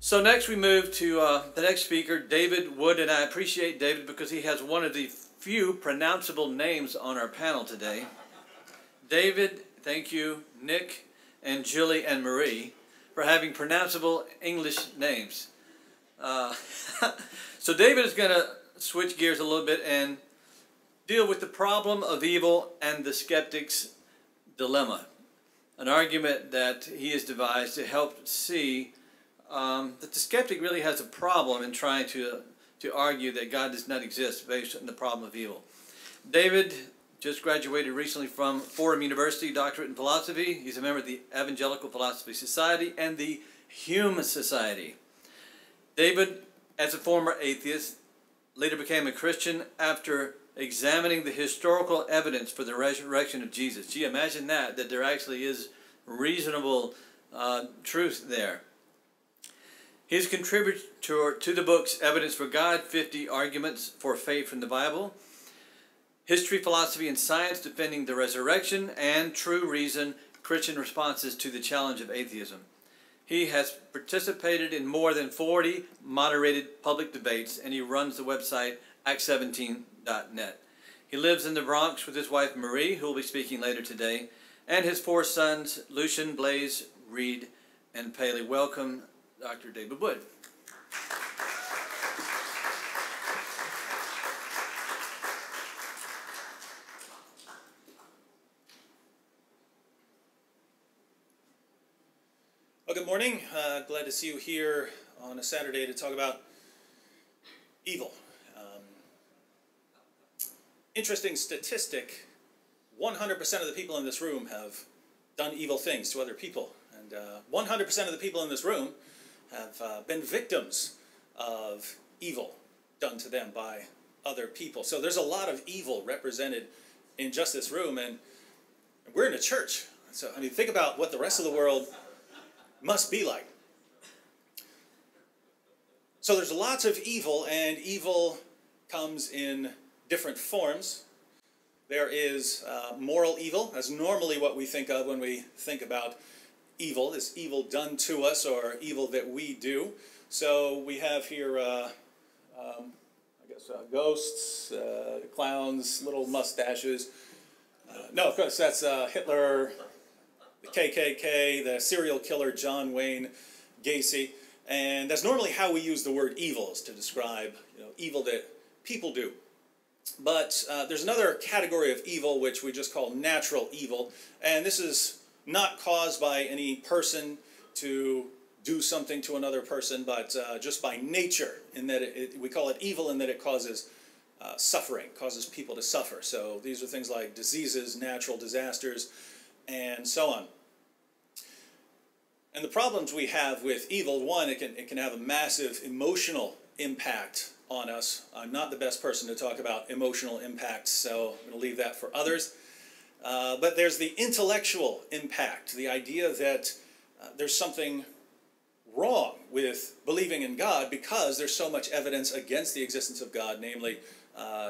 So next we move to the next speaker, David Wood, and I appreciate David because he has one of the few pronounceable names on our panel today. David, thank you, Nick, and Julie and Marie for having pronounceable English names. So David is going to switch gears a little bit and deal with the problem of evil and the skeptic's dilemma, an argument that he has devised to help see that the skeptic really has a problem in trying to argue that God does not exist based on the problem of evil. David just graduated recently from Fordham University, doctorate in philosophy. He's a member of the Evangelical Philosophy Society and the Hume Society. David, as a former atheist, later became a Christian after examining the historical evidence for the resurrection of Jesus. Gee, imagine that there actually is reasonable truth there. He's contributed to the books Evidence for God, 50 Arguments for Faith from the Bible, History, Philosophy, and Science, Defending the Resurrection, and True Reason, Christian Responses to the Challenge of Atheism. He has participated in more than 40 moderated public debates, and he runs the website act17.net. He lives in the Bronx with his wife Marie, who will be speaking later today, and his 4 sons, Lucian, Blaze, Reed, and Paley. Welcome, Dr. David Wood. Well, good morning. Glad to see you here on a Saturday to talk about evil. Interesting statistic, 100% of the people in this room have done evil things to other people. And 100% of the people in this room have been victims of evil done to them by other people. So there's a lot of evil represented in just this room, and we're in a church. So, I mean, think about what the rest of the world must be like. So there's lots of evil, and evil comes in different forms. There is moral evil. That's normally what we think of when we think about evil, is evil done to us or evil that we do. So we have here, ghosts, clowns, little mustaches. No, of course, that's Hitler, the KKK, the serial killer John Wayne Gacy. And that's normally how we use the word evil, is to describe evil that people do. But there's another category of evil which we just call natural evil, and this is not caused by any person to do something to another person, but just by nature, in that we call it evil in that it causes suffering, causes people to suffer. So these are things like diseases, natural disasters, and so on. And the problems we have with evil, one, it can have a massive emotional impact on us. I'm not the best person to talk about emotional impacts, so I'm going to leave that for others. But there's the intellectual impact, the idea that there's something wrong with believing in God because there's so much evidence against the existence of God, namely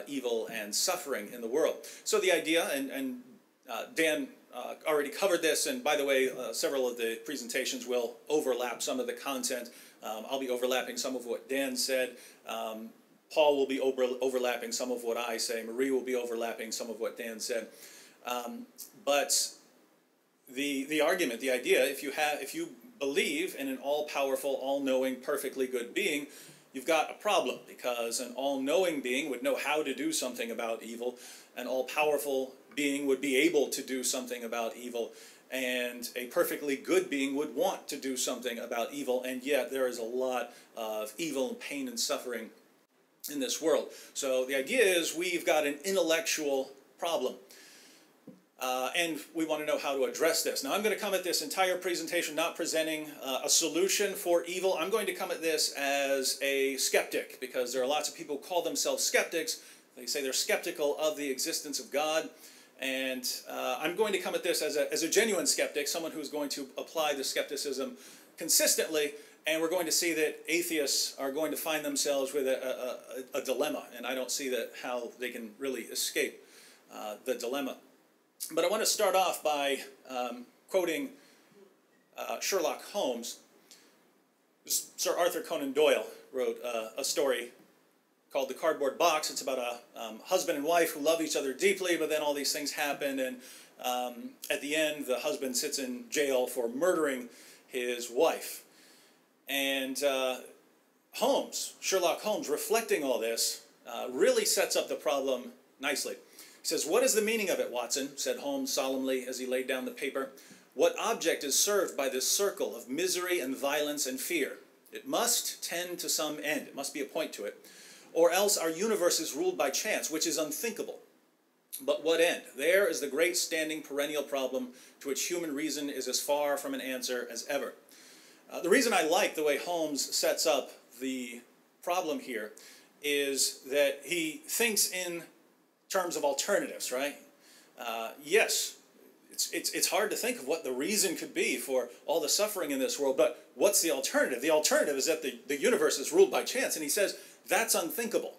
evil and suffering in the world. So the idea, and Dan already covered this, and by the way, several of the presentations will overlap some of the content. I'll be overlapping some of what Dan said. Paul will be overlapping some of what I say. Marie will be overlapping some of what Dan said. But the argument, the idea, if you believe in an all-powerful, all-knowing, perfectly good being, you've got a problem, because an all-knowing being would know how to do something about evil. An all-powerful being would be able to do something about evil, and a perfectly good being would want to do something about evil, and yet there is a lot of evil and pain and suffering in this world. So the idea is we've got an intellectual problem. And we want to know how to address this. Now, I'm going to come at this entire presentation not presenting a solution for evil. I'm going to come at this as a skeptic, because there are lots of people who call themselves skeptics. They say they're skeptical of the existence of God. And I'm going to come at this as a genuine skeptic, someone who's going to apply the skepticism consistently. And we're going to see that atheists are going to find themselves with a dilemma. And I don't see how they can really escape the dilemma. But I want to start off by quoting Sherlock Holmes. Sir Arthur Conan Doyle wrote a story called The Cardboard Box. It's about a husband and wife who love each other deeply, but then all these things happen, and at the end, the husband sits in jail for murdering his wife. And Sherlock Holmes, reflecting all this, really sets up the problem nicely. He says, "What is the meaning of it, Watson?" said Holmes solemnly as he laid down the paper. "What object is served by this circle of misery and violence and fear? It must tend to some end. It must be a point to it. Or else our universe is ruled by chance, which is unthinkable. But what end? There is the great standing perennial problem to which human reason is as far from an answer as ever." The reason I like the way Holmes sets up the problem here is that he thinks in terms of alternatives, right? Yes, it's hard to think of what the reason could be for all the suffering in this world, but what's the alternative? The alternative is that the universe is ruled by chance, and he says that's unthinkable.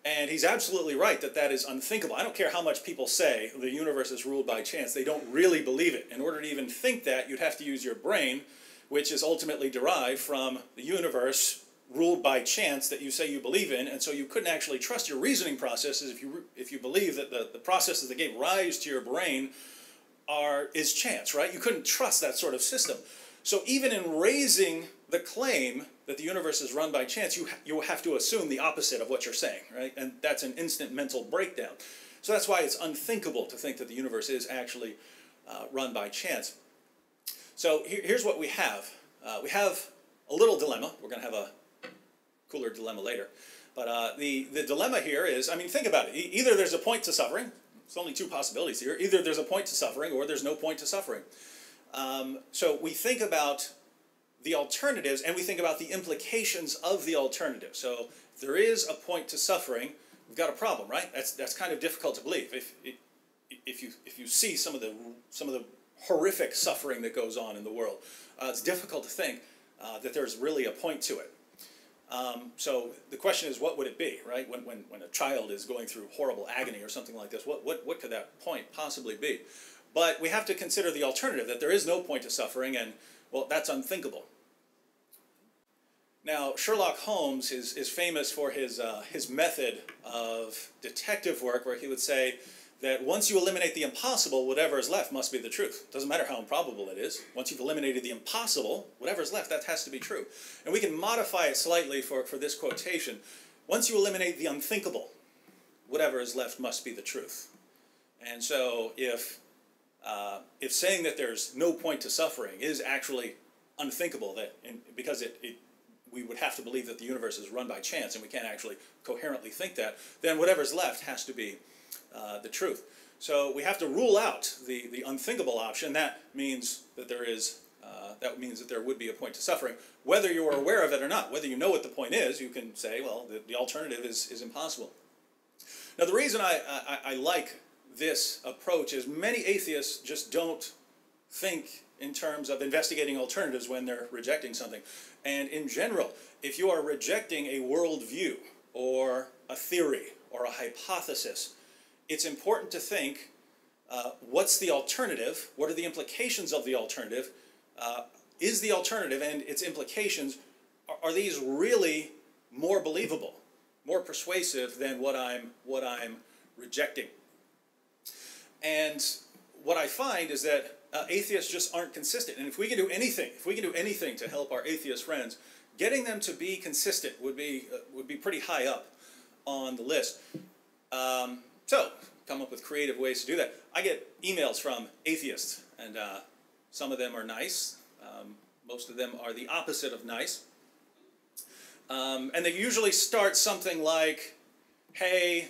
And he's absolutely right that that is unthinkable. I don't care how much people say the universe is ruled by chance. They don't really believe it. In order to even think that, you'd have to use your brain, which is ultimately derived from the universe ruled by chance that you say you believe in, and so you couldn't actually trust your reasoning processes if you believe that the processes that gave rise to your brain is chance, right? You couldn't trust that sort of system. So even in raising the claim that the universe is run by chance, you have to assume the opposite of what you're saying, right? And that's an instant mental breakdown. So that's why it's unthinkable to think that the universe is actually run by chance. So here's what we have. We have a little dilemma. We're going to have a cooler dilemma later. But the dilemma here is, I mean, think about it. Either there's a point to suffering. There's only two possibilities here. Either there's a point to suffering or there's no point to suffering. So we think about the alternatives and we think about the implications of the alternative. So if there is a point to suffering, we've got a problem, right? That's kind of difficult to believe. If you see some of the horrific suffering that goes on in the world, it's difficult to think that there's really a point to it. So the question is, what would it be, right? When a child is going through horrible agony or something like this, what could that point possibly be? But we have to consider the alternative, that there is no point to suffering, and, well, that's unthinkable. Now, Sherlock Holmes is famous for his method of detective work, where he would say that once you eliminate the impossible, whatever is left must be the truth. Doesn't matter how improbable it is. Once you've eliminated the impossible, whatever is left, that has to be true. And we can modify it slightly for this quotation. Once you eliminate the unthinkable, whatever is left must be the truth. And so if saying that there's no point to suffering is actually unthinkable, because we would have to believe that the universe is run by chance and we can't actually coherently think that, then whatever's left has to be the truth. So we have to rule out the unthinkable option. That means that there would be a point to suffering. Whether you are aware of it or not, whether you know what the point is, you can say, well, the alternative is impossible. Now the reason I like this approach is many atheists just don't think in terms of investigating alternatives when they're rejecting something. And in general, if you are rejecting a worldview or a theory or a hypothesis, it's important to think, what's the alternative? What are the implications of the alternative? Is the alternative and its implications, are these really more believable, more persuasive than what I'm rejecting? And what I find is that atheists just aren't consistent. And if we can do anything to help our atheist friends, getting them to be consistent would be pretty high up on the list. So come up with creative ways to do that. I get emails from atheists, and some of them are nice. Most of them are the opposite of nice. And they usually start something like, "Hey,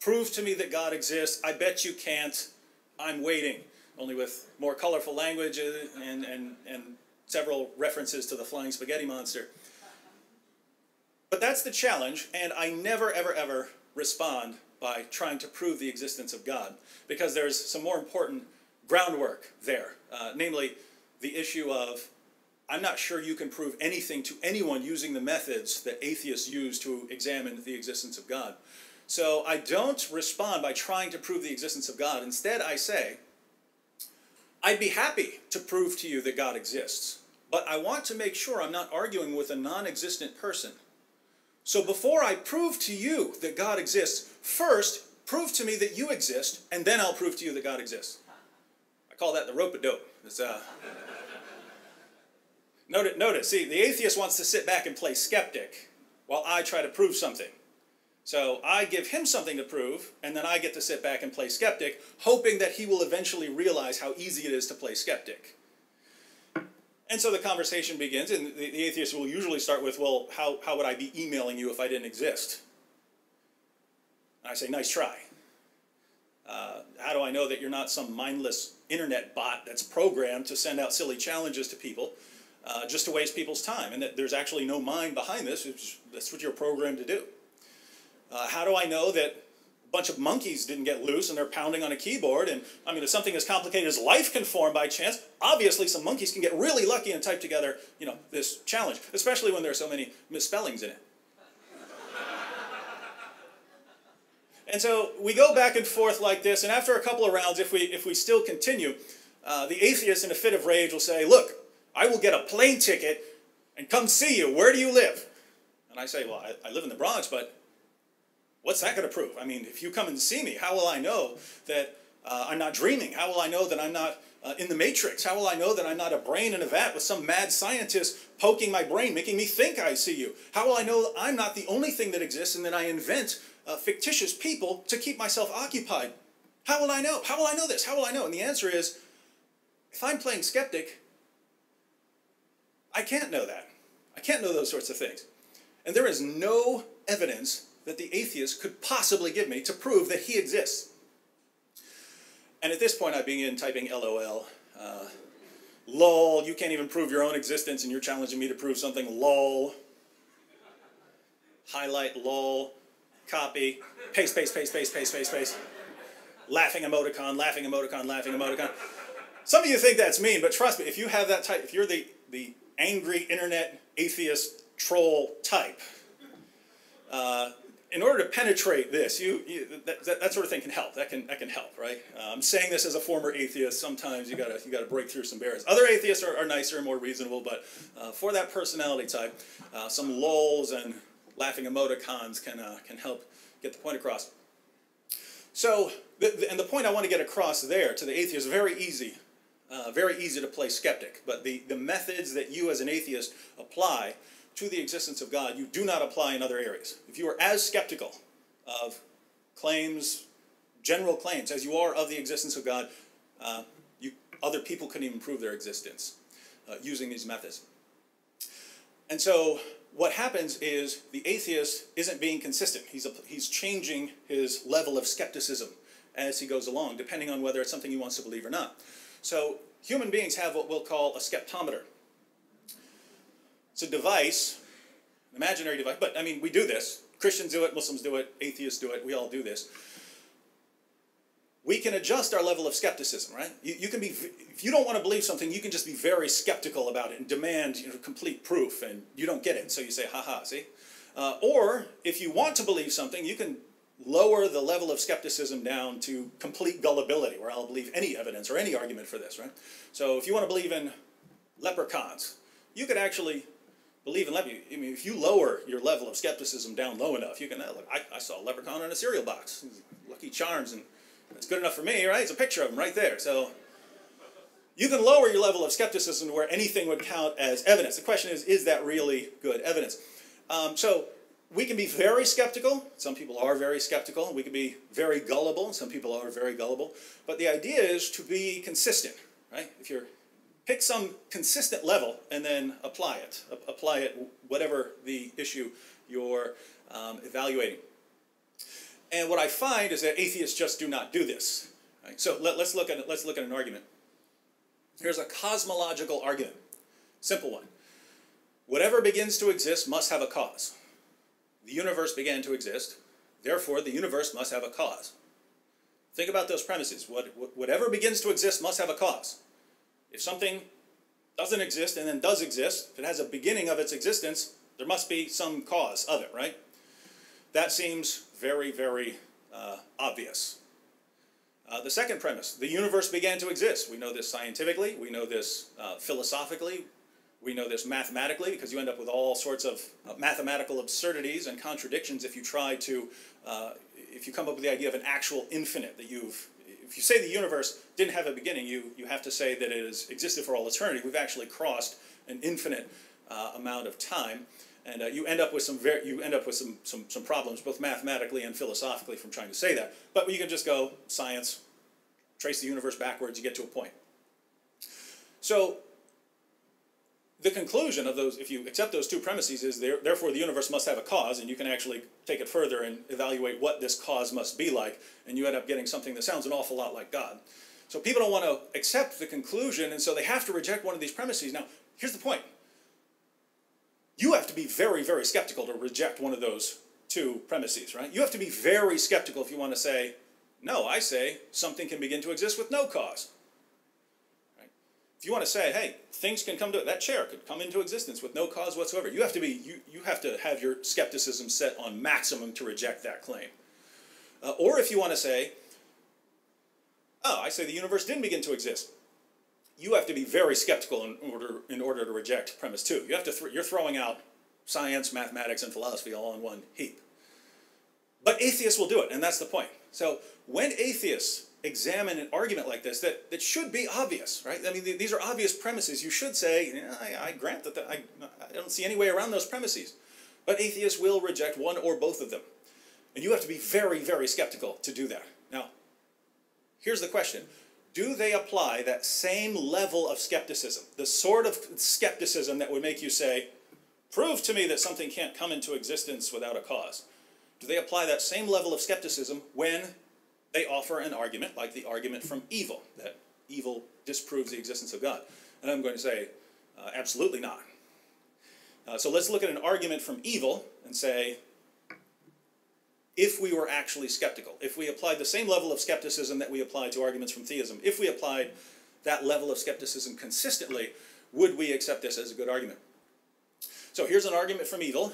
prove to me that God exists. I bet you can't. I'm waiting." Only with more colorful language and several references to the flying spaghetti monster. But that's the challenge, and I never, ever, ever respond by trying to prove the existence of God, because there's some more important groundwork there, namely the issue of, I'm not sure you can prove anything to anyone using the methods that atheists use to examine the existence of God. So I don't respond by trying to prove the existence of God. Instead, I say, I'd be happy to prove to you that God exists, but I want to make sure I'm not arguing with a non-existent person. So before I prove to you that God exists, first prove to me that you exist, and then I'll prove to you that God exists. I call that the rope-a-dope. Notice, see, the atheist wants to sit back and play skeptic while I try to prove something. So I give him something to prove, and then I get to sit back and play skeptic, hoping that he will eventually realize how easy it is to play skeptic. And so the conversation begins, and the atheist will usually start with, well, how would I be emailing you if I didn't exist? And I say, nice try. How do I know that you're not some mindless internet bot that's programmed to send out silly challenges to people just to waste people's time, and that there's actually no mind behind this? That's what you're programmed to do. How do I know that a bunch of monkeys didn't get loose and they're pounding on a keyboard? And I mean, if something as complicated as life can form by chance, obviously some monkeys can get really lucky and type together, you know, this challenge, especially when there are so many misspellings in it. And so we go back and forth like this, and after a couple of rounds, if we still continue, the atheist in a fit of rage will say, look, I will get a plane ticket and come see you. Where do you live? And I say, well, I live in the Bronx, but what's that going to prove? I mean, if you come and see me, how will I know that I'm not dreaming? How will I know that I'm not in the Matrix? How will I know that I'm not a brain in a vat with some mad scientist poking my brain, making me think I see you? How will I know that I'm not the only thing that exists and that I invent fictitious people to keep myself occupied? How will I know? How will I know this? How will I know? And the answer is, if I'm playing skeptic, I can't know that. I can't know those sorts of things. And there is no evidence that the atheist could possibly give me to prove that he exists. And at this point I begin typing LOL. Lol, you can't even prove your own existence and you're challenging me to prove something. Lol. Highlight, lol. Copy. Paste, paste, paste, paste, paste, paste, paste. Laughing emoticon, laughing emoticon, laughing emoticon. Some of you think that's mean, but trust me, if you have that type, if you're the angry internet atheist troll type, in order to penetrate this, that sort of thing can help. That can help, right? I'm saying this as a former atheist. Sometimes you gotta break through some barriers. Other atheists are nicer and more reasonable, but for that personality type, some lols and laughing emoticons can help get the point across. So, and the point I want to get across there to the atheist is very easy to play skeptic. But the methods that you as an atheist apply to the existence of God, you do not apply in other areas. If you are as skeptical of claims, general claims, as you are of the existence of God, other people couldn't even prove their existence using these methods. And so what happens is the atheist isn't being consistent. He's changing his level of skepticism as he goes along, depending on whether it's something he wants to believe or not. So human beings have what we'll call a skeptometer. It's a device, an imaginary device, but I mean, we do this. Christians do it, Muslims do it, atheists do it, we all do this. We can adjust our level of skepticism, right? You can be, if you don't want to believe something, you can just be very skeptical about it and demand complete proof, and you don't get it, so you say, haha, see? Or, if you want to believe something, you can lower the level of skepticism down to complete gullibility, where I'll believe any evidence or any argument for this, right? So if you want to believe in leprechauns, you could actually believe in leprechauns. I mean, if you lower your level of skepticism down low enough, you can, look, I saw a leprechaun in a cereal box. Lucky Charms, and it's good enough for me, right? It's a picture of him right there. So you can lower your level of skepticism to where anything would count as evidence. The question is that really good evidence? So we can be very skeptical. Some people are very skeptical. We can be very gullible. Some people are very gullible. But the idea is to be consistent, right? If you're pick some consistent level and then apply it. Apply it whatever the issue you're evaluating. And what I find is that atheists just do not do this. Right? So let's look at an argument. Here's a cosmological argument. Simple one. Whatever begins to exist must have a cause. The universe began to exist. Therefore, the universe must have a cause. Think about those premises. Whatever begins to exist must have a cause. If something doesn't exist and then does exist, if it has a beginning of its existence, there must be some cause of it, right? That seems very, very obvious. The second premise, the universe began to exist. We know this scientifically. We know this philosophically. We know this mathematically because you end up with all sorts of mathematical absurdities and contradictions if you try to, if you come up with the idea of an actual infinite that if you say the universe didn't have a beginning, you have to say that it has existed for all eternity. We've actually crossed an infinite amount of time, and you end up with some problems both mathematically and philosophically from trying to say that. But you can just go science, trace the universe backwards, you get to a point. So the conclusion of those, if you accept those two premises, is therefore the universe must have a cause, and you can actually take it further and evaluate what this cause must be like, and you end up getting something that sounds an awful lot like God. So people don't want to accept the conclusion, and so they have to reject one of these premises. Now, here's the point. You have to be very, very skeptical to reject one of those two premises, right? You have to be very skeptical if you want to say, no, I say something can begin to exist with no cause. If you want to say, hey, things can come to it, that chair could come into existence with no cause whatsoever, you have to have your skepticism set on maximum to reject that claim. Or if you want to say, oh, I say the universe didn't begin to exist, you have to be very skeptical in order to reject premise 2. You have to you're throwing out science, mathematics, and philosophy all in one heap. But atheists will do it, and that's the point. So when atheists examine an argument like this that should be obvious, right? I mean, these are obvious premises. You should say, yeah, I grant that I don't see any way around those premises. But atheists will reject one or both of them. And you have to be very, very skeptical to do that. Now, here's the question. Do they apply that same level of skepticism, the sort of skepticism that would make you say, prove to me that something can't come into existence without a cause? Do they apply that same level of skepticism when they offer an argument like the argument from evil, that evil disproves the existence of God? And I'm going to say, absolutely not. So let's look at an argument from evil and say, if we were actually skeptical, if we applied the same level of skepticism that we apply to arguments from theism, if we applied that level of skepticism consistently, would we accept this as a good argument? So here's an argument from evil.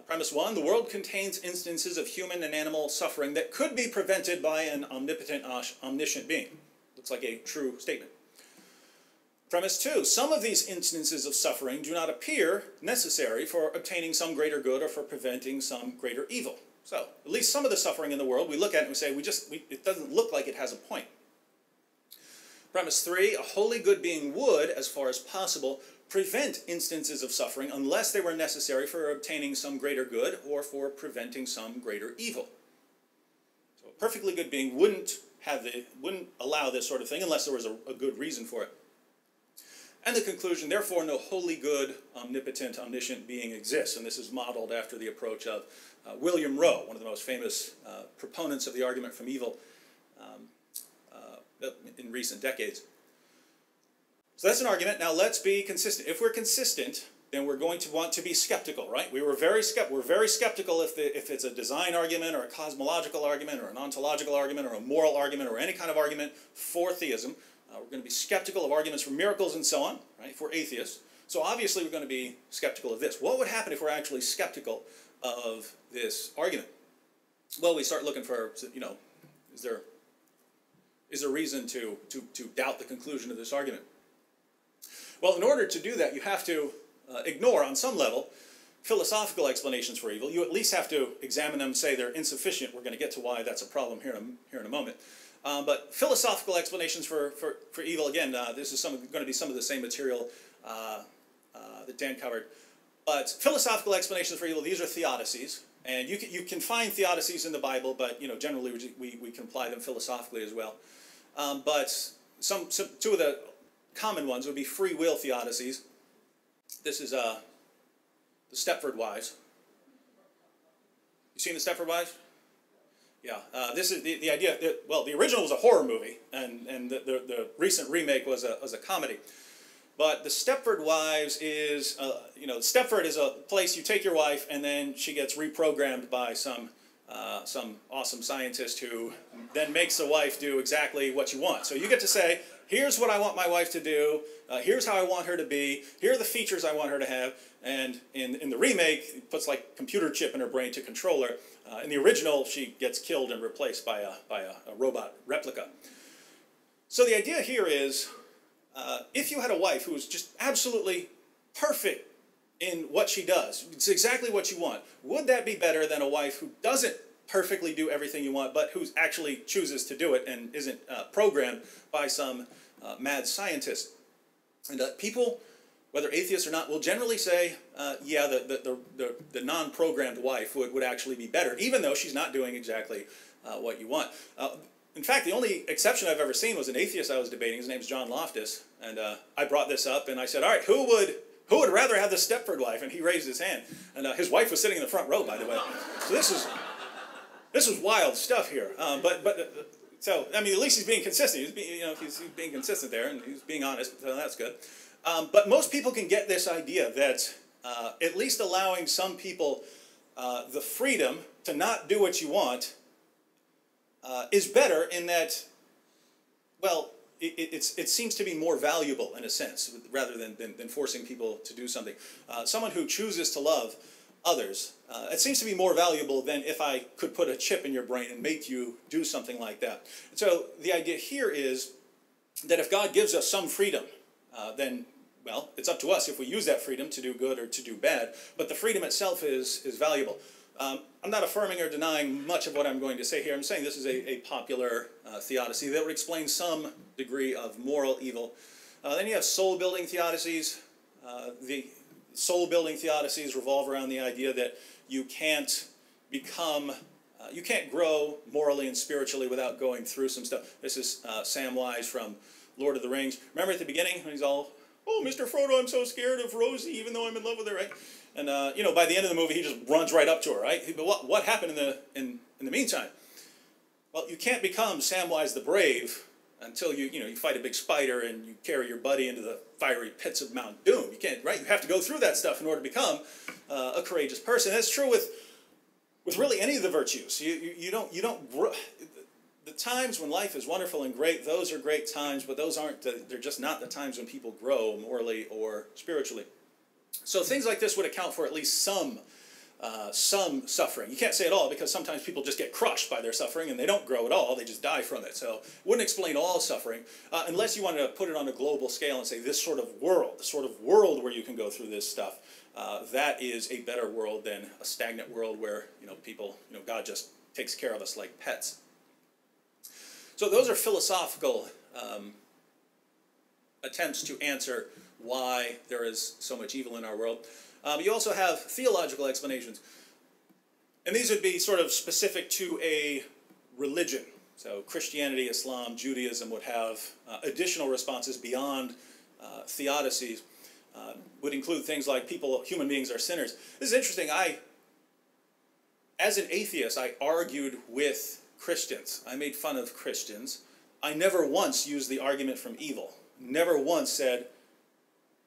Premise 1, the world contains instances of human and animal suffering that could be prevented by an omnipotent, omniscient being. Looks like a true statement. Premise 2, some of these instances of suffering do not appear necessary for obtaining some greater good or for preventing some greater evil. So, at least some of the suffering in the world, we look at it and we say, it doesn't look like it has a point. Premise 3, a wholly good being would, as far as possible, prevent instances of suffering unless they were necessary for obtaining some greater good or for preventing some greater evil. So a perfectly good being wouldn't allow this sort of thing unless there was a good reason for it. And the conclusion, therefore, no wholly good, omnipotent, omniscient being exists. And this is modeled after the approach of William Rowe, one of the most famous proponents of the argument from evil in recent decades. So that's an argument. Now let's be consistent. If we're consistent, then we're going to want to be skeptical, right? We're very skeptical if it's a design argument or a cosmological argument or an ontological argument or a moral argument or any kind of argument for theism. We're going to be skeptical of arguments for miracles and so on, right? If we're atheists. So obviously we're going to be skeptical of this. What would happen if we're actually skeptical of this argument? Well, we start looking for, is there reason to doubt the conclusion of this argument? Well, in order to do that, you have to ignore, on some level, philosophical explanations for evil. You at least have to examine them, say they're insufficient. We're going to get to why that's a problem here in a moment. But philosophical explanations for evil, again, this is going to be some of the same material that Dan covered. But philosophical explanations for evil, these are theodicies. And you can find theodicies in the Bible, but generally we can apply them philosophically as well. But two of the common ones would be free will theodicies. This is the Stepford Wives. You seen the Stepford Wives? Yeah. This is the idea that, well, the original was a horror movie, and the recent remake was a comedy. But the Stepford Wives is, Stepford is a place you take your wife, and then she gets reprogrammed by some awesome scientist who then makes the wife do exactly what you want. So you get to say, here's what I want my wife to do, here's how I want her to be, here are the features I want her to have, and in the remake, it puts like a computer chip in her brain to control her. In the original, she gets killed and replaced by a robot replica. So the idea here is, if you had a wife who was just absolutely perfect in what she does. It's exactly what you want. Would that be better than a wife who doesn't perfectly do everything you want, but who actually chooses to do it and isn't programmed by some mad scientist? And people, whether atheists or not, will generally say, yeah, the non-programmed wife would actually be better, even though she's not doing exactly what you want. In fact, the only exception I've ever seen was an atheist I was debating. His name's John Loftus, and I brought this up, and I said, all right, who would rather have the Stepford wife? And he raised his hand, and his wife was sitting in the front row, by the way. So this is wild stuff here. So I mean, at least he's being consistent. He's being consistent there, and he's being honest. So that's good. But most people can get this idea that at least allowing some people the freedom to not do what you want is better in that, well, it seems to be more valuable in a sense, rather than forcing people to do something. Someone who chooses to love others, it seems to be more valuable than if I could put a chip in your brain and make you do something like that. So the idea here is that if God gives us some freedom, then, well, it's up to us if we use that freedom to do good or to do bad, but the freedom itself is valuable. I'm not affirming or denying much of what I'm going to say here. I'm saying this is a popular theodicy that would explain some degree of moral evil. Then you have soul-building theodicies. The soul-building theodicies revolve around the idea that you can't grow morally and spiritually without going through some stuff. This is Samwise from Lord of the Rings. Remember at the beginning when he's all, oh, Mr. Frodo, I'm so scared of Rosie, even though I'm in love with her, right? And by the end of the movie, he just runs right up to her, right? But what happened in the meantime? Well, you can't become Samwise the Brave until you fight a big spider and you carry your buddy into the fiery pits of Mount Doom. You can't, right? You have to go through that stuff in order to become a courageous person. That's true with really any of the virtues. You don't grow. The times when life is wonderful and great, those are great times, but those aren't. They're just not the times when people grow morally or spiritually. So things like this would account for at least some suffering. You can't say it all because sometimes people just get crushed by their suffering and they don't grow at all. They just die from it. So it wouldn't explain all suffering unless you wanted to put it on a global scale and say this sort of world where you can go through this stuff, that is a better world than a stagnant world where people, God just takes care of us like pets. So those are philosophical attempts to answer why there is so much evil in our world. You also have theological explanations. And these would be sort of specific to a religion. So Christianity, Islam, Judaism would have additional responses beyond theodicies. Would include things like human beings are sinners. This is interesting. As an atheist, I argued with Christians. I made fun of Christians. I never once used the argument from evil. Never once said,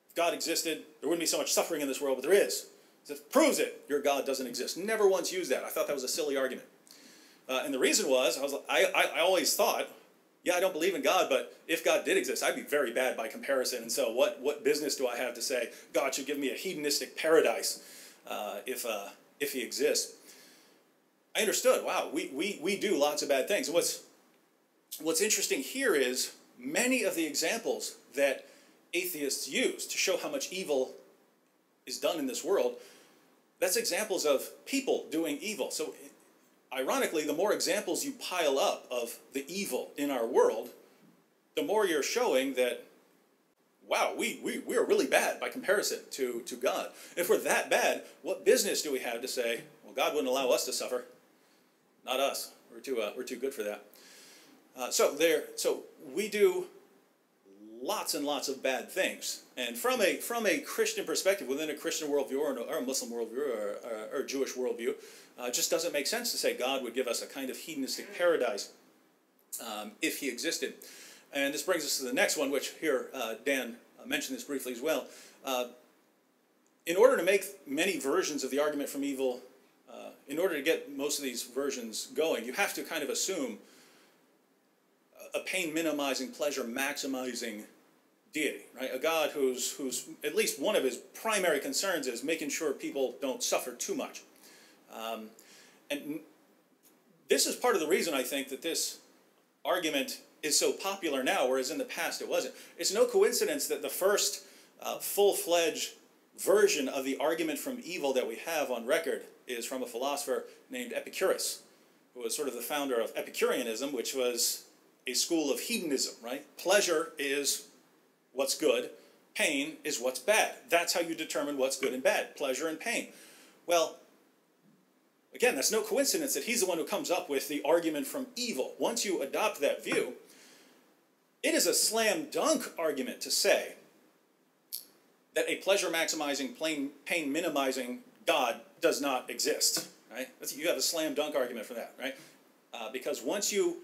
if God existed, there wouldn't be so much suffering in this world, but there is. It proves it. Your God doesn't exist. Never once used that. I thought that was a silly argument. And the reason was, I always thought, yeah, I don't believe in God, but if God did exist, I'd be very bad by comparison. And so what business do I have to say God should give me a hedonistic paradise if he exists? I understood, wow, we do lots of bad things. And what's interesting here is many of the examples that atheists use to show how much evil is done in this world, that's examples of people doing evil. So ironically, the more examples you pile up of the evil in our world, the more you're showing that, wow, we are really bad by comparison to God. If we're that bad, what business do we have to say, well, God wouldn't allow us to suffer? Not us. We're too good for that. So we do lots and lots of bad things. And from a Christian perspective, within a Christian worldview or a Muslim worldview or a Jewish worldview, it just doesn't make sense to say God would give us a kind of hedonistic paradise if he existed. And this brings us to the next one, which here Dan mentioned this briefly as well. In order to make many versions of the argument from evil, in order to get most of these versions going, you have to kind of assume a pain-minimizing, pleasure-maximizing deity, right? A God who's at least one of his primary concerns is making sure people don't suffer too much. And this is part of the reason I think that this argument is so popular now, whereas in the past it wasn't. It's no coincidence that the first full-fledged version of the argument from evil that we have on record is from a philosopher named Epicurus, who was sort of the founder of Epicureanism, which was a school of hedonism, right? Pleasure is what's good, pain is what's bad. That's how you determine what's good and bad, pleasure and pain. Well, again, that's no coincidence that he's the one who comes up with the argument from evil. Once you adopt that view, it is a slam dunk argument to say that a pleasure-maximizing, pain-minimizing God does not exist, right? You have a slam dunk argument for that, right? Because once you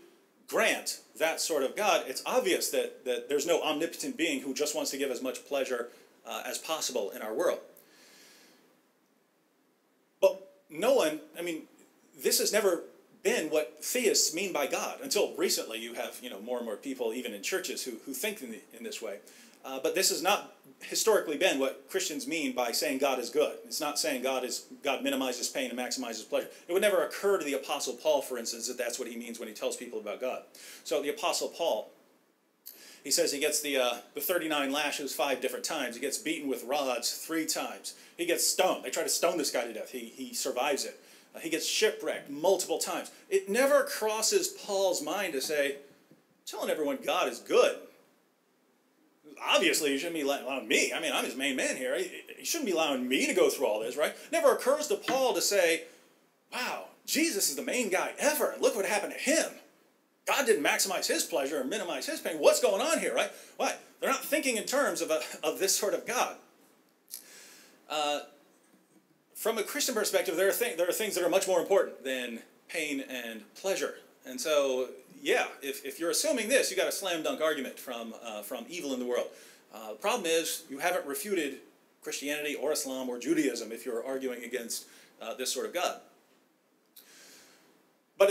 grant that sort of God, it's obvious that there's no omnipotent being who just wants to give as much pleasure as possible in our world. But no one, I mean, this has never been what theists mean by God. Until recently, you have more and more people, even in churches, who think in this way. But this has not historically been what Christians mean by saying God is good. It's not saying God minimizes pain and maximizes pleasure. It would never occur to the Apostle Paul, for instance, that that's what he means when he tells people about God. So the Apostle Paul, he says he gets the 39 lashes 5 different times. He gets beaten with rods 3 times. He gets stoned. They try to stone this guy to death. He survives it. He gets shipwrecked multiple times. It never crosses Paul's mind to say, telling everyone God is good. Obviously, he shouldn't be allowing me. I mean, I'm his main man here. He shouldn't be allowing me to go through all this, right? Never occurs to Paul to say, wow, Jesus is the main guy ever, and look what happened to him. God didn't maximize his pleasure and minimize his pain. What's going on here, right? Why? They're not thinking in terms of this sort of God. From a Christian perspective, there are things that are much more important than pain and pleasure. And so, yeah, if you're assuming this, you got a slam dunk argument from evil in the world. The problem is you haven't refuted Christianity or Islam or Judaism if you're arguing against this sort of God. But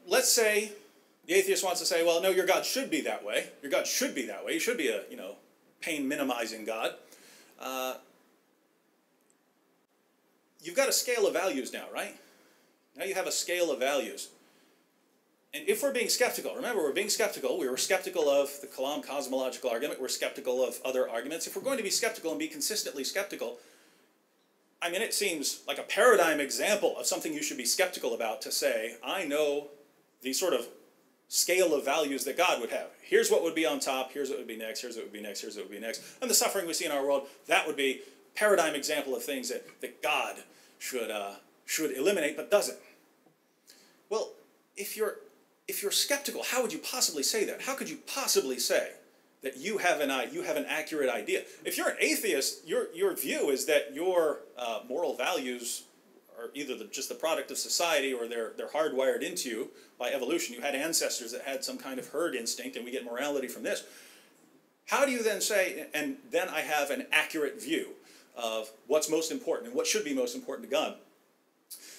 let's say the atheist wants to say, well, no, your God should be that way. Your God should be that way. He should be a pain minimizing God. You've got a scale of values now, right? Now you have a scale of values. And if we're being skeptical, remember, we're being skeptical. We were skeptical of the Kalam cosmological argument. We're skeptical of other arguments. If we're going to be skeptical and be consistently skeptical, I mean, it seems like a paradigm example of something you should be skeptical about to say, I know the sort of scale of values that God would have. Here's what would be on top. Here's what would be next. Here's what would be next. Here's what would be next. And the suffering we see in our world, that would be a paradigm example of things that God should eliminate, but doesn't. Well, if you're skeptical, how would you possibly say that? How could you possibly say that you have an accurate idea? If you're an atheist, your view is that your moral values are either just the product of society or they're hardwired into you by evolution. You had ancestors that had some kind of herd instinct, and we get morality from this. How do you then say, and then I have an accurate view of what's most important and what should be most important to God?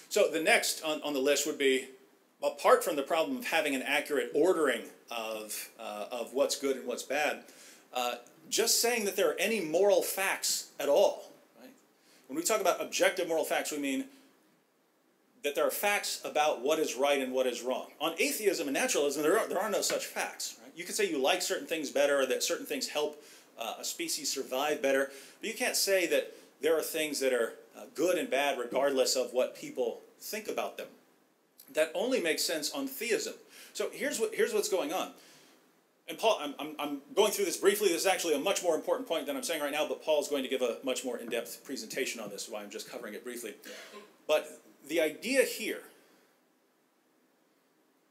So the next on the list would be, apart from the problem of having an accurate ordering of what's good and what's bad, just saying that there are any moral facts at all. Right? When we talk about objective moral facts, we mean that there are facts about what is right and what is wrong. On atheism and naturalism, there are no such facts. Right? You can say you like certain things better, or that certain things help a species survive better, but you can't say that there are things that are good and bad regardless of what people think about them. That only makes sense on theism. So here's what's going on. And Paul, I'm going through this briefly. This is actually a much more important point than I'm saying right now, but Paul's going to give a much more in-depth presentation on this, so I'm just covering it briefly. But the idea here,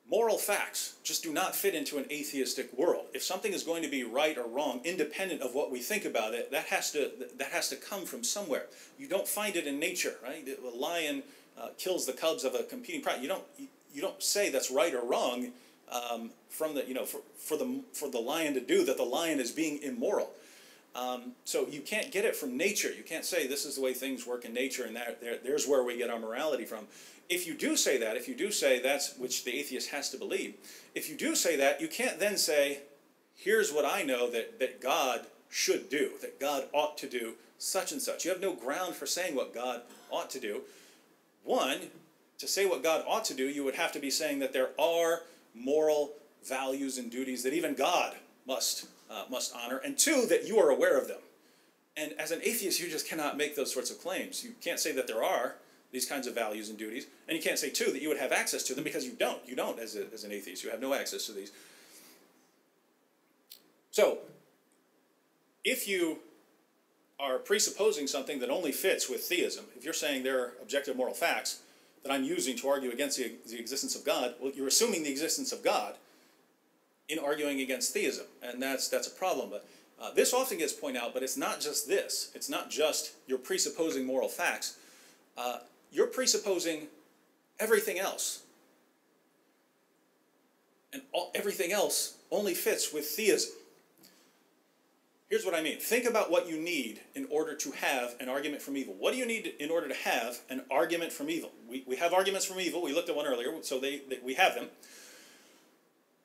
moral facts just do not fit into an atheistic world. If something is going to be right or wrong, independent of what we think about it, that has to come from somewhere. You don't find it in nature, right? A lion kills the cubs of a competing pride. You don't say that's right or wrong from the for the lion to do that. The lion is being immoral. So you can't get it from nature. You can't say this is the way things work in nature, and there's where we get our morality from. If you do say that, if you do say that's which the atheist has to believe, if you do say that, you can't then say, here's what I know that God should do, that God ought to do such and such. You have no ground for saying what God ought to do. One, to say what God ought to do, you would have to be saying that there are moral values and duties that even God must honor, and two, that you are aware of them. And as an atheist, you just cannot make those sorts of claims. You can't say that there are these kinds of values and duties, and you can't say, too, that you would have access to them, because you don't. You don't as an atheist. You have no access to these. So, if you are presupposing something that only fits with theism, if you're saying there are objective moral facts that I'm using to argue against the existence of God, well, you're assuming the existence of God in arguing against theism, and that's a problem. But this often gets pointed out, but it's not just this. It's not just you're presupposing moral facts. You're presupposing everything else. And everything else only fits with theism. Here's what I mean. Think about what you need in order to have an argument from evil. What do you need in order to have an argument from evil? We have arguments from evil. We looked at one earlier, so we have them.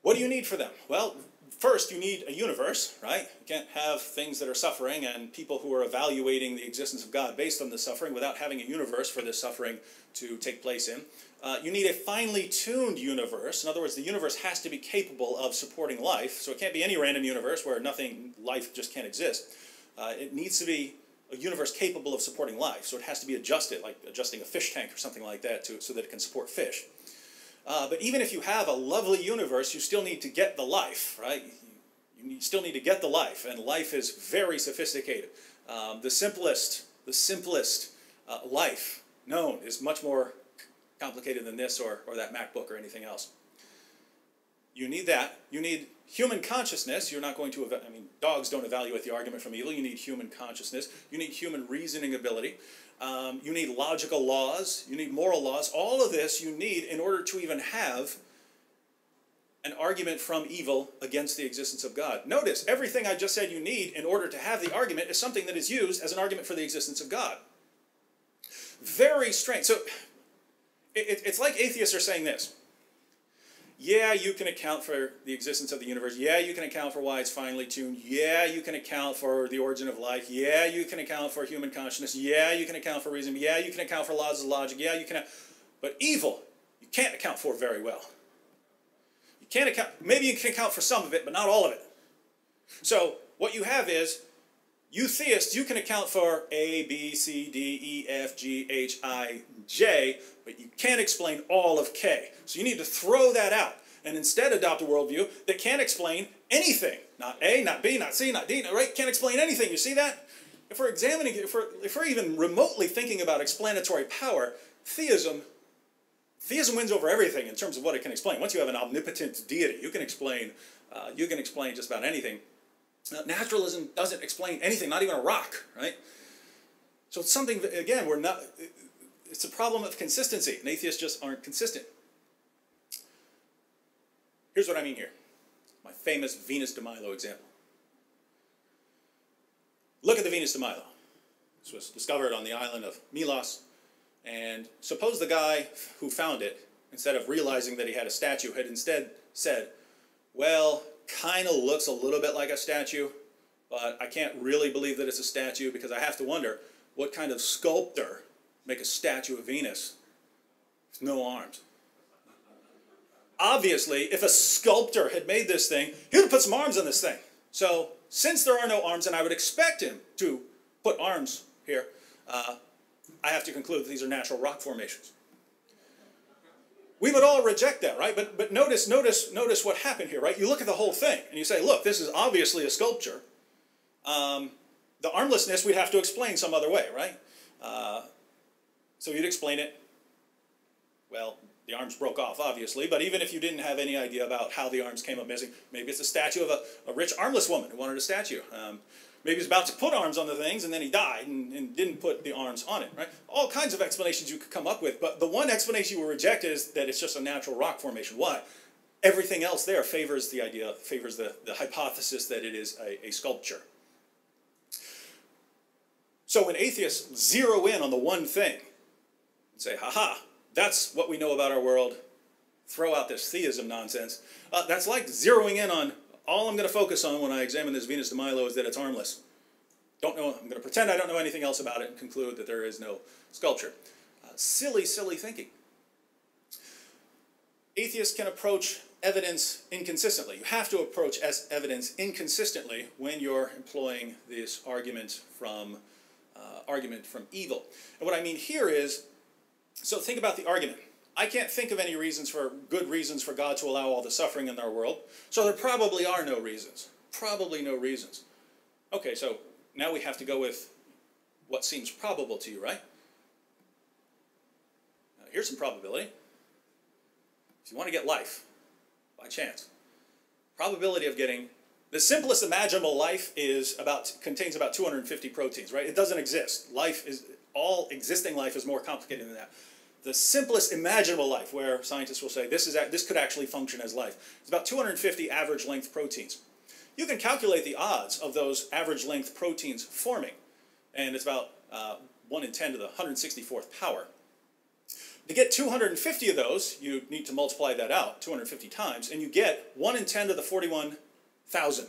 What do you need for them? Well, first you need a universe, right? You can't have things that are suffering and people who are evaluating the existence of God based on the suffering without having a universe for this suffering to take place in. You need a finely tuned universe. In other words, the universe has to be capable of supporting life. So it can't be any random universe where life just can't exist. It needs to be a universe capable of supporting life. So it has to be adjusted, like adjusting a fish tank or something like that, so that it can support fish. But even if you have a lovely universe, you still need to get the life, right? You still need to get the life, and life is very sophisticated. The simplest life known is much more complicated than this or that MacBook or anything else. You need that. You need human consciousness. You're not going to, dogs don't evaluate the argument from evil. You need human consciousness. You need human reasoning ability. You need logical laws. You need moral laws. All of this you need in order to even have an argument from evil against the existence of God. Notice, everything I just said you need in order to have the argument is something that is used as an argument for the existence of God. Very strange. So, it's like atheists are saying this. Yeah, you can account for the existence of the universe. Yeah, you can account for why it's finely tuned. Yeah, you can account for the origin of life. Yeah, you can account for human consciousness. Yeah, you can account for reason. Yeah, you can account for laws of logic. Yeah, you can. But evil, you can't account for very well. You can't account. Maybe you can account for some of it, but not all of it. So what you have is, you theists, you can account for A, B, C, D, E, F, G, H, I, J, but you can't explain all of K. So you need to throw that out and instead adopt a worldview that can't explain anything. Not A, not B, not C, not D, right? Can't explain anything. You see that? If we're even remotely thinking about explanatory power, theism wins over everything in terms of what it can explain. Once you have an omnipotent deity, you can explain just about anything. Naturalism doesn't explain anything, not even a rock, right? So it's something, again, it's a problem of consistency, and atheists just aren't consistent. Here's what I mean here. My famous Venus de Milo example. Look at the Venus de Milo. This was discovered on the island of Milos, and suppose the guy who found it, instead of realizing that he had a statue, had instead said, well, kind of looks a little bit like a statue, but I can't really believe that it's a statue because I have to wonder what kind of sculptor make a statue of Venus with no arms. Obviously, if a sculptor had made this thing, he would have put some arms on this thing. So, since there are no arms, and I would expect him to put arms here, I have to conclude that these are natural rock formations. We would all reject that, right? But notice what happened here, right? You look at the whole thing, and you say, look, this is obviously a sculpture. The armlessness we'd have to explain some other way, right? So you'd explain it. Well, the arms broke off, obviously, but even if you didn't have any idea about how the arms came up missing, maybe it's a statue of a rich armless woman who wanted a statue. Maybe he's about to put arms on the things, and then he died and didn't put the arms on it, right? All kinds of explanations you could come up with, but the one explanation you will reject is that it's just a natural rock formation. Why? Everything else there favors the hypothesis that it is a sculpture. So when atheists zero in on the one thing and say, ha-ha, that's what we know about our world, throw out this theism nonsense, that's like zeroing in on, all I'm going to focus on when I examine this Venus de Milo is that it's armless. Don't know, I'm going to pretend I don't know anything else about it and conclude that there is no sculpture. Silly, silly thinking. Atheists can approach evidence inconsistently. You have to approach evidence inconsistently when you're employing this argument from evil. And what I mean here is, so think about the argument. I can't think of any good reasons for God to allow all the suffering in our world, so there probably are no reasons. Probably no reasons. Okay, so now we have to go with what seems probable to you, right? Now, here's some probability. If you want to get life, by chance, probability of getting the simplest imaginable life contains about 250 proteins, right? It doesn't exist. All existing life is more complicated than that. The simplest imaginable life, where scientists will say this could actually function as life, is about 250 average length proteins. You can calculate the odds of those average length proteins forming, and it's about 1 in 10 to the 164th power. To get 250 of those, you need to multiply that out 250 times, and you get 1 in 10 to the 41,000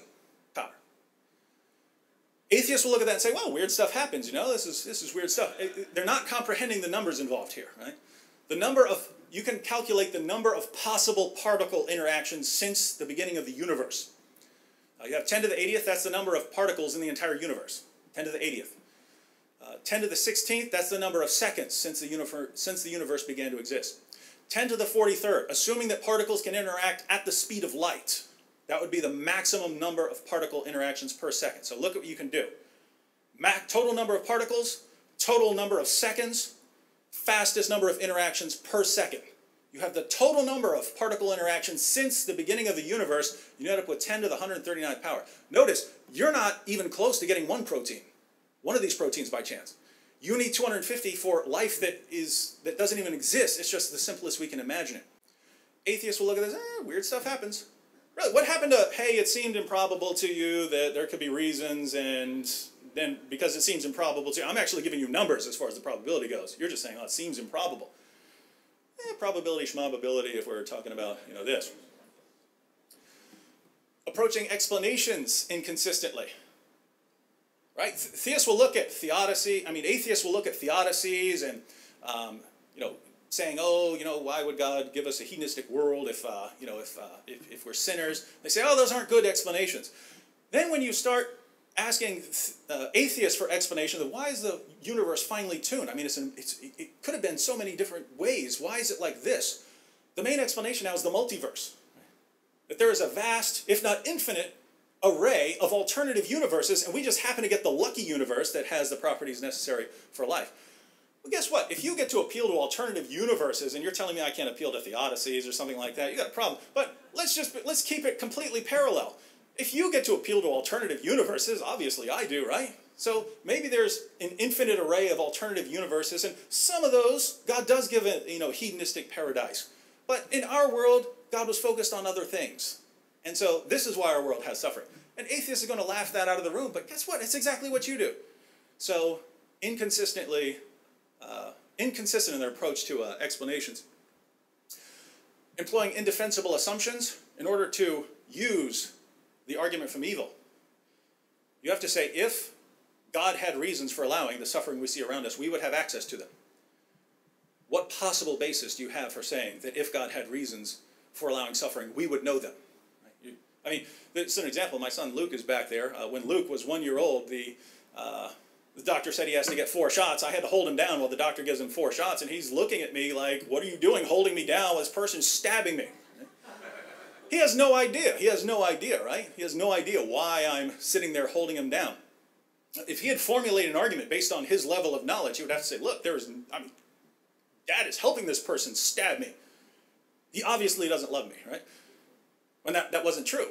power. Atheists will look at that and say, well, weird stuff happens, this is weird stuff. They're not comprehending the numbers involved here, right? You can calculate the number of possible particle interactions since the beginning of the universe. You have 10 to the 80th, that's the number of particles in the entire universe, 10 to the 80th. 10 to the 16th, that's the number of seconds since the universe began to exist. 10 to the 43rd, assuming that particles can interact at the speed of light, that would be the maximum number of particle interactions per second. So look at what you can do. Total number of particles, total number of seconds, fastest number of interactions per second. You have the total number of particle interactions since the beginning of the universe. You end up with 10 to the 139th power. Notice, you're not even close to getting one of these proteins by chance. You need 250 for life that doesn't even exist. It's just the simplest we can imagine it. Atheists will look at this, weird stuff happens. Really, what happened to, hey, it seemed improbable to you that there could be reasons, and then because it seems improbable to you, I'm actually giving you numbers as far as the probability goes. You're just saying, it seems improbable. Probability, schmobability, if we're talking about, this. Approaching explanations inconsistently. Right? Theists will look at atheists will look at theodicies and, saying, why would God give us a hedonistic world if we're sinners? They say, those aren't good explanations. Then when you start asking atheists for explanations of why is the universe finely tuned? It could have been so many different ways. Why is it like this? The main explanation now is the multiverse. That there is a vast, if not infinite, array of alternative universes, and we just happen to get the lucky universe that has the properties necessary for life. Well, guess what? If you get to appeal to alternative universes, and you're telling me I can't appeal to theodicies or something like that, you got a problem. But let's keep it completely parallel. If you get to appeal to alternative universes, obviously I do, right? So maybe there's an infinite array of alternative universes, and some of those, God does give a hedonistic paradise. But in our world, God was focused on other things. And so this is why our world has suffering. And atheists are going to laugh that out of the room, but guess what? It's exactly what you do. So inconsistent in their approach to explanations. Employing indefensible assumptions in order to use the argument from evil. You have to say, if God had reasons for allowing the suffering we see around us, we would have access to them. What possible basis do you have for saying that if God had reasons for allowing suffering, we would know them? It's an example. My son Luke is back there. When Luke was 1 year old, the doctor said he has to get 4 shots. I had to hold him down while the doctor gives him 4 shots, and he's looking at me like, what are you doing holding me down while this person's stabbing me? He has no idea. He has no idea, right? He has no idea why I'm sitting there holding him down. If he had formulated an argument based on his level of knowledge, he would have to say, look, Dad is helping this person stab me. He obviously doesn't love me, right? When that wasn't true.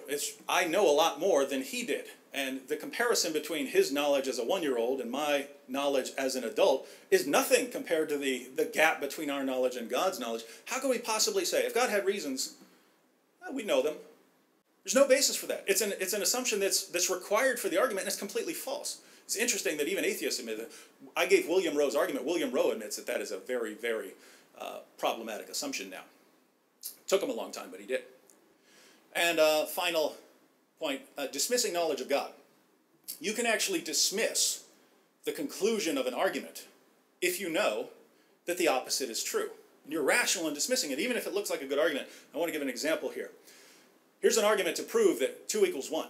I know a lot more than he did. And the comparison between his knowledge as a 1-year-old and my knowledge as an adult is nothing compared to the gap between our knowledge and God's knowledge. How can we possibly say, if God had reasons, we know them? There's no basis for that. It's an assumption that's required for the argument, and it's completely false. It's interesting that even atheists admit that. I gave William Rowe's argument. William Rowe admits that is a very, very problematic assumption now. Took him a long time, but he did. And final point, dismissing knowledge of God. You can actually dismiss the conclusion of an argument if you know that the opposite is true. And you're rational in dismissing it, even if it looks like a good argument. I want to give an example here. Here's an argument to prove that 2 equals 1.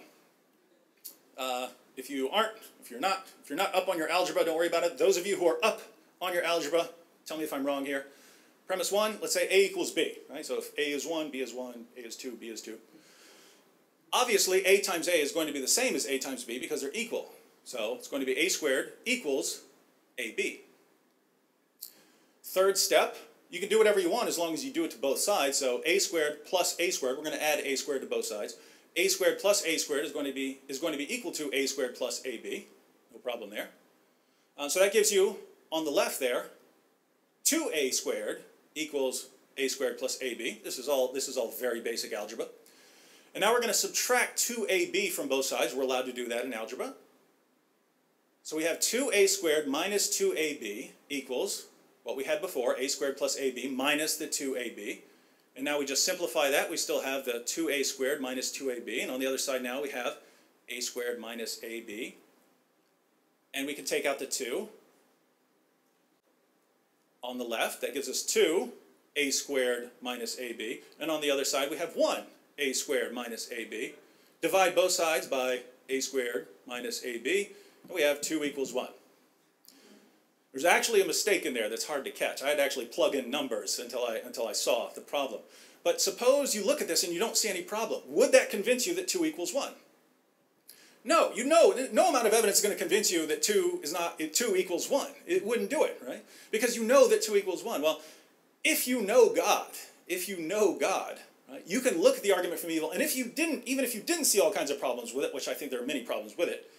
If you're not up on your algebra, don't worry about it. Those of you who are up on your algebra, tell me if I'm wrong here. Premise 1, let's say A equals B, right? So if A is 1, B is 1, A is 2, B is 2. Obviously, A times A is going to be the same as A times B because they're equal. So it's going to be A squared equals AB. Third step, you can do whatever you want as long as you do it to both sides. So A squared plus A squared, we're going to add A squared to both sides. A squared plus A squared is going to be equal to A squared plus AB. No problem there. So that gives you, on the left there, 2A squared equals A squared plus AB. This is all very basic algebra. And now we're going to subtract 2AB from both sides. We're allowed to do that in algebra. So we have 2A squared minus 2AB equals what we had before, A squared plus AB minus the 2AB. And now we just simplify that. We still have the 2A squared minus 2AB. And on the other side now we have A squared minus AB. And we can take out the 2 on the left. That gives us 2A squared minus AB. And on the other side we have 1A squared minus AB. Divide both sides by A squared minus AB. And we have 2 equals 1. There's actually a mistake in there that's hard to catch. I had to actually plug in numbers until I saw the problem. But suppose you look at this and you don't see any problem. Would that convince you that 2 equals 1? No, no amount of evidence is going to convince you that 2 equals 1. It wouldn't do it, right? Because you know that 2 equals 1. Well, if you know God, right, you can look at the argument from evil, and even if you didn't see all kinds of problems with it, which I think there are many problems with it,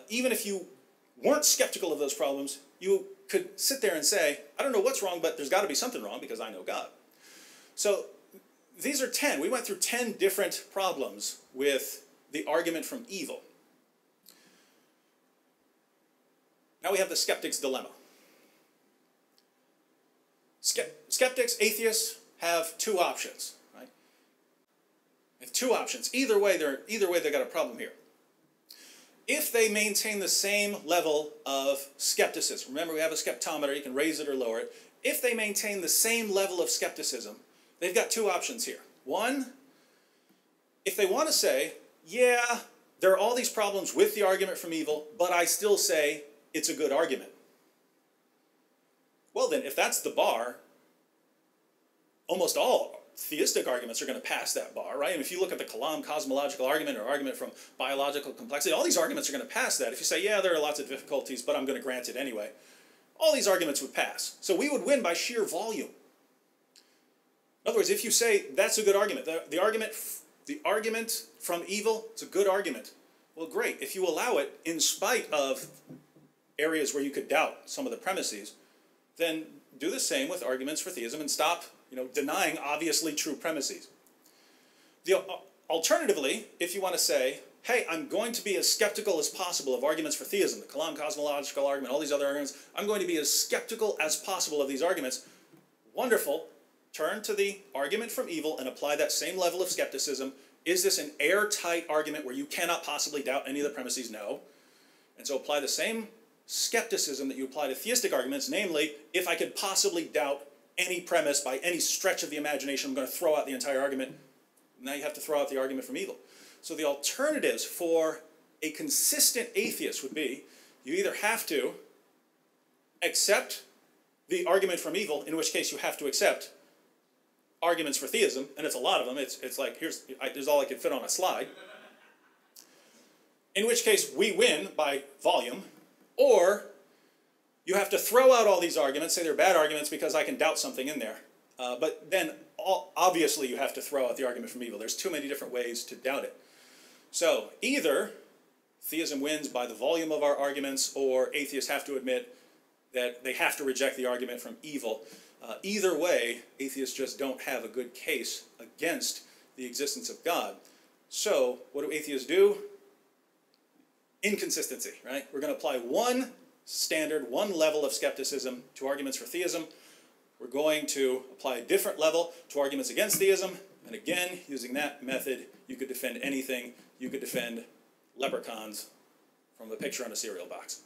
even if you weren't skeptical of those problems, you could sit there and say, I don't know what's wrong, but there's got to be something wrong because I know God. So these are 10. We went through 10 different problems with the argument from evil. Now we have the skeptic's dilemma. Skeptics, atheists, have 2 options, right? They have 2 options. Either way, they got a problem here. If they maintain the same level of skepticism, remember we have a skeptometer, you can raise it or lower it. If they maintain the same level of skepticism, they've got 2 options here. One, if they want to say, yeah, there are all these problems with the argument from evil, but I still say it's a good argument. Well then, if that's the bar, almost all theistic arguments are going to pass that bar, right? And if you look at the Kalam cosmological argument or argument from biological complexity, all these arguments are going to pass that. If you say, yeah, there are lots of difficulties, but I'm going to grant it anyway, all these arguments would pass. So we would win by sheer volume. In other words, if you say that's a good argument, the argument from evil, it's a good argument. Well, great. If you allow it in spite of areas where you could doubt some of the premises, then do the same with arguments for theism and stop denying obviously true premises. Alternatively, if you want to say, hey, I'm going to be as skeptical as possible of arguments for theism, the Kalam cosmological argument, all these other arguments, I'm going to be as skeptical as possible of these arguments. Wonderful. Turn to the argument from evil and apply that same level of skepticism. Is this an airtight argument where you cannot possibly doubt any of the premises? No. And so apply the same skepticism that you apply to theistic arguments, namely, if I could possibly doubt any premise by any stretch of the imagination, I'm going to throw out the entire argument. Now you have to throw out the argument from evil. So the alternatives for a consistent atheist would be, you either have to accept the argument from evil, in which case you have to accept arguments for theism, and it's a lot of them. It's like, there's all I can fit on a slide. In which case we win by volume, or you have to throw out all these arguments, say they're bad arguments because I can doubt something in there. But then, obviously, you have to throw out the argument from evil. There's too many different ways to doubt it. So, either theism wins by the volume of our arguments, or atheists have to admit that they have to reject the argument from evil. Either way, atheists just don't have a good case against the existence of God. So, what do atheists do? Inconsistency, right? We're going to apply one standard, one level of skepticism to arguments for theism. We're going to apply a different level to arguments against theism. And again, using that method, you could defend anything. You could defend leprechauns from a picture on a cereal box.